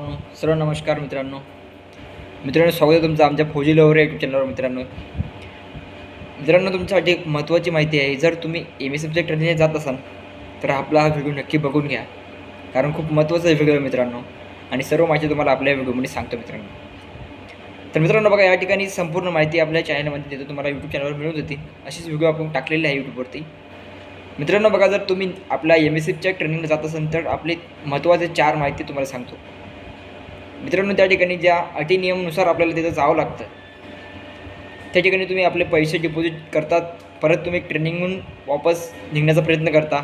भावांनो, सर्व नमस्कार मित्रांनो. स्वागत आहे तुमचं आमच्या फौजी लवर यूट्यूब चॅनलवर. मित्रांनो तुमच्यासाठी एक महत्त्वाची माहिती आहे. जर तुम्ही MSFच्या ट्रेनिंगला जात असाल तर आपला हा व्हिडिओ नक्की बघून घ्या, कारण खूप महत्त्वाचा व्हिडिओ आहे मित्रांनो. आणि सर्व माहिती तुम्हाला आपल्या व्हिडिओमध्ये सांगतो मित्रांनो. तर मित्रांनो बघा, या ठिकाणी संपूर्ण माहिती आपल्या चॅनलमध्ये देतो, तुम्हाला यूट्यूब चॅनलवर मिळून जाते. अशीच व्हिडिओ आपण टाकलेली आहे यूट्यूबवरती. मित्रांनो बघा, जर तुम्ही आपल्या MSFच्या ट्रेनिंगला जात असाल तर आपले महत्त्वाचे 4 माहिती तुम्हाला सांगतो मित्रांनो. त्या ठिकाणी ज्या अटी नियमानुसार आपल्याला तिथं जावं लागतं, त्या ठिकाणी तुम्ही आपले पैसे डिपॉझिट करतात, परत तुम्ही ट्रेनिंगहून वापस निघण्याचा प्रयत्न करता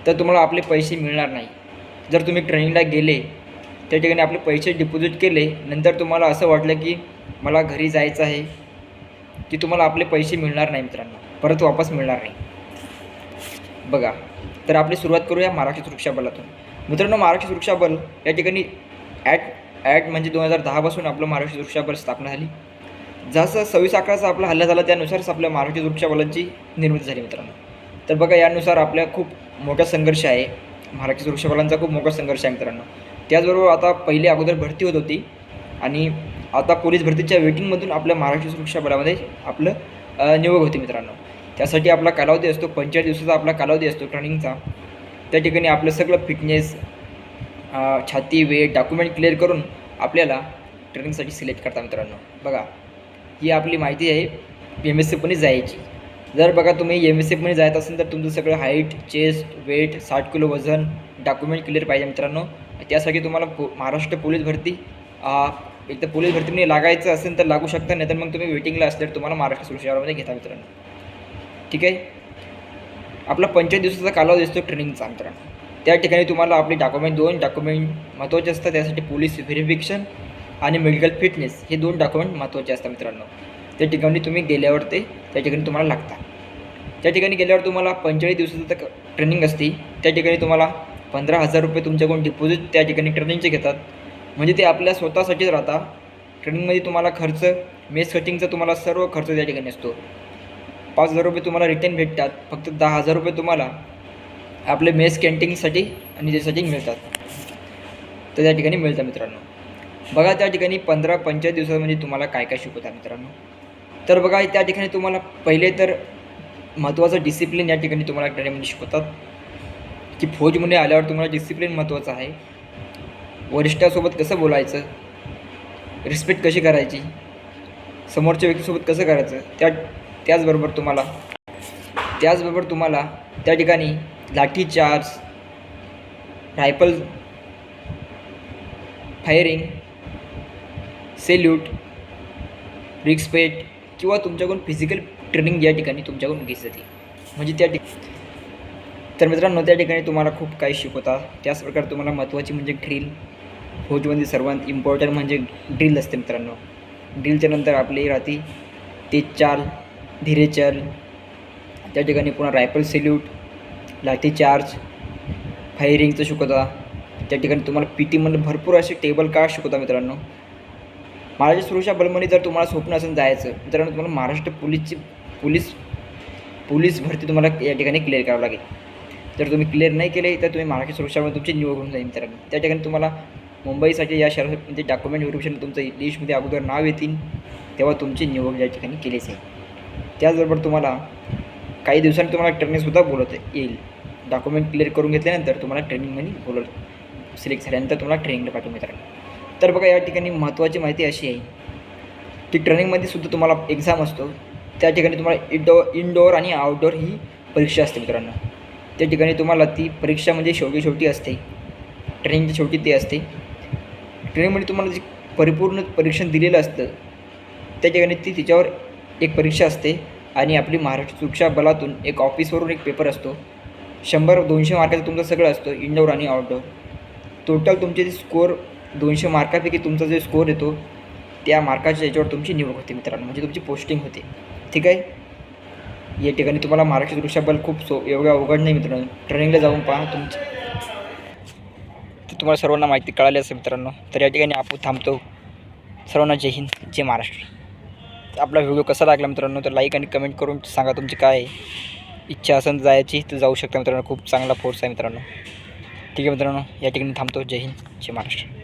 तर तुम्हाला आपले पैसे मिळणार नाही. जर तुम्ही ट्रेनिंगला गेले, त्या ठिकाणी आपले पैसे डिपॉझिट केले, नंतर तुम्हाला असं वाटलं की मला घरी जायचं आहे, की तुम्हाला आपले पैसे मिळणार नाही मित्रांनो, परत वापस मिळणार नाही. बघा, तर आपली सुरुवात करूया महाराष्ट्र सुरक्षा बलातून. मित्रांनो, महाराष्ट्र सुरक्षा बल या ठिकाणी ॲट म्हणजे 2010पासून आपलं महाराष्ट्र सुरक्षा बल स्थापना झाली. जसं 26/11चा आपला हल्ला झाला, त्यानुसारच आपल्या महाराष्ट्र सुरक्षा बलांची निर्मिती झाली मित्रांनो. तर बघा, यानुसार आपल्या खूप मोठा संघर्ष आहे, महाराष्ट्र सुरक्षा बलांचा खूप मोठा संघर्ष आहे मित्रांनो. त्याचबरोबर आता पहिले अगोदर भरती होत होती आणि आता पोलीस भरतीच्या वेटिंगमधून आपल्या महाराष्ट्र सुरक्षा बलामध्ये आपलं निवड होती मित्रांनो. त्यासाठी आपला कालावधी असतो 45 दिवसाचा आपला कालावधी असतो ट्रेनिंगचा. त्या ठिकाणी आपलं सगळं फिटनेस, छाती, वेट, डॉक्युमेंट क्लिअर करून आपल्याला ट्रेनिंगसाठी सिलेक्ट करता मित्रांनो. बघा, ही आपली माहिती आहे MSFमध्ये जायची. जर बघा तुम्ही MSFमध्ये जायचं असेल तर तुमचं सगळं हाईट, चेस्ट, वेट, 60 किलो वजन, डॉक्युमेंट क्लिअर पाहिजे मित्रांनो. त्यासाठी तुम्हाला महाराष्ट्र पोलीस भरती एक तर पोलीस भरतीमध्ये लागायचं असेल तर लागू शकता, नाही तर मग तुम्ही वेटिंगला असल्यावर तुम्हाला महाराष्ट्र सुरक्षा बलामध्ये घेता मित्रांनो. ठीक आहे. आपला 45 दिवसाचा कालावधी असतो ट्रेनिंगचा मित्रांनो. त्या ठिकाणी तुम्हाला आपले दोन डॉक्युमेंट महत्त्वाचे असतात. त्यासाठी पोलीस व्हेरिफिकेशन आणि मेडिकल फिटनेस हे 2 डॉक्युमेंट महत्त्वाचे असतात मित्रांनो. त्या ठिकाणी तुम्ही गेल्यावर त्या ठिकाणी तुम्हाला लागतात. त्या ठिकाणी गेल्यावर तुम्हाला 45 दिवसाचं ट्रेनिंग असते. त्या ठिकाणी तुम्हाला 15,000 रुपये तुमच्याकडून डिपॉझिट त्या ठिकाणी ट्रेनिंगचे घेतात. म्हणजे ते आपल्या स्वतःसाठीच राहतात. ट्रेनिंगमध्ये तुम्हाला खर्च, मेस कटिंगचा तुम्हाला सर्व खर्च त्या ठिकाणी असतो. 5,000 रुपये तुम्हाला रिटर्न भेटतात. फक्त 10,000 रुपये तुम्हाला आपले मेस कॅन्टीनसाठी आणि त्यासाठी मिळतात. तर त्या ठिकाणी मिळतं मित्रांनो. बघा, त्या ठिकाणी 15-45 दिवसामध्ये तुम्हाला काय काय शिकवतात मित्रांनो. तर बघा, त्या ठिकाणी तुम्हाला पहिले तर महत्त्वाचं डिसिप्लिन या ठिकाणी तुम्हाला ट्रेनिंगमध्ये शिकवतात, की फौजमध्ये आल्यावर तुम्हाला डिसिप्लिन महत्त्वाचं आहे. वरिष्ठासोबत कसं बोलायचं, रिस्पेक्ट कशी करायची, समोरच्या व्यक्तीसोबत कसं करायचं, त्याचबरोबर तुम्हाला त्या ठिकाणी lathi charge, rifle firing, salute, respect किंवा तुमच्याकडून फिजिकल ट्रेनिंग या ठिकाणी तुमच्याकडून घेतली जाते. म्हणजे तर मित्रांनो, त्या ठिकाणी तुम्हाला खूप काही शिकवतात. त्याच प्रकारे तुम्हाला महत्त्वाची म्हणजे ड्रिल. फौजमध्ये सर्वात इम्पॉर्टंट म्हणजे ड्रिल असते मित्रांनो. ड्रिलच्या नंतर आपली राहते तेज चाल, धीरे चाल. त्या ठिकाणी पुन्हा रायफल सेल्यूट, लाठीचार्ज, फायरिंगचं शिकवता. त्या ठिकाणी तुम्हाला PT भरपूर असे टेबल कार्ड शिकवता मित्रांनो. महाराष्ट्र सुरक्षा बलमध्ये जर तुम्हाला स्वप्न असेल जायचं मित्रांनो, तुम्हाला महाराष्ट्र पोलीस भरती तुम्हाला या ठिकाणी क्लिअर करावं लागेल. जर तुम्ही क्लिअर नाही केले तर तुम्ही महाराष्ट्र सुरक्षामध्ये तुमची निवड होऊन जाईल मित्रांनो. त्या ठिकाणी तुम्हाला मुंबईसाठी या शहरामध्ये डॉक्युमेंट व्हेरिफिकेशन तुमचं लिस्टमध्ये अगोदर नाव येतील, तेव्हा तुमची निवड या ठिकाणी केली जाईल. त्याचबरोबर तुम्हाला काही दिवसांनी तुम्हाला ट्रेनिंगसुद्धा बोलवता येईल. डॉक्युमेंट क्लिअर करून घेतल्यानंतर तुम्हाला ट्रेनिंगमध्ये सिलेक्ट झाल्यानंतर तुम्हाला ट्रेनिंगला पाठवून मित्रांनो. तर बघा, या ठिकाणी महत्त्वाची माहिती अशी आहे की ट्रेनिंगमध्ये सुद्धा तुम्हाला एक्झाम असतो. त्या ठिकाणी तुम्हाला इनडोअर आणि आउटडोअर ही परीक्षा असते मित्रांनो. त्या ठिकाणी तुम्हाला ती परीक्षा म्हणजे शेवटी असते, ट्रेनिंगच्या शेवटी ते असते. ट्रेनिंगमध्ये तुम्हाला जे परिपूर्ण परीक्षण दिलेलं असतं, त्या ठिकाणी तिच्यावर एक परीक्षा असते. आणि आपली महाराष्ट्र सुरक्षा बलातून एक ऑफिसवरून एक पेपर असतो. 100-200 मार्काचं तुमचं सगळं असतं, इनडोअर आणि आउटडोअर. टोटल तुमचे जे स्कोअर 200 मार्कापैकी तुमचा जो स्कोअर येतो, त्या मार्काच्या याच्यावर तुमची निवड होते मित्रांनो, म्हणजे तुमची पोस्टिंग होते. ठीक आहे. या ठिकाणी तुम्हाला महाराष्ट्र सुरक्षा बल खूप एवढं अवघड नाही मित्रांनो. ट्रेनिंगला जाऊन पहा तुमची, तर तुम्हाला सर्वांना माहिती कळाली असेल मित्रांनो. तर या ठिकाणी आपण थांबतो. सर्वांना जय हिंद, जय महाराष्ट्र. आपला व्हिडिओ कसा लागला मित्रांनो, तर लाईक आणि कमेंट करून सांगा तुमची काय इच्छा असेल जायची तर जाऊ शकता मित्रांनो. खूप चांगला फोर्स आहे मित्रांनो. ठीक आहे मित्रांनो, या ठिकाणी थांबतो. जय हिंद, जय महाराष्ट्र.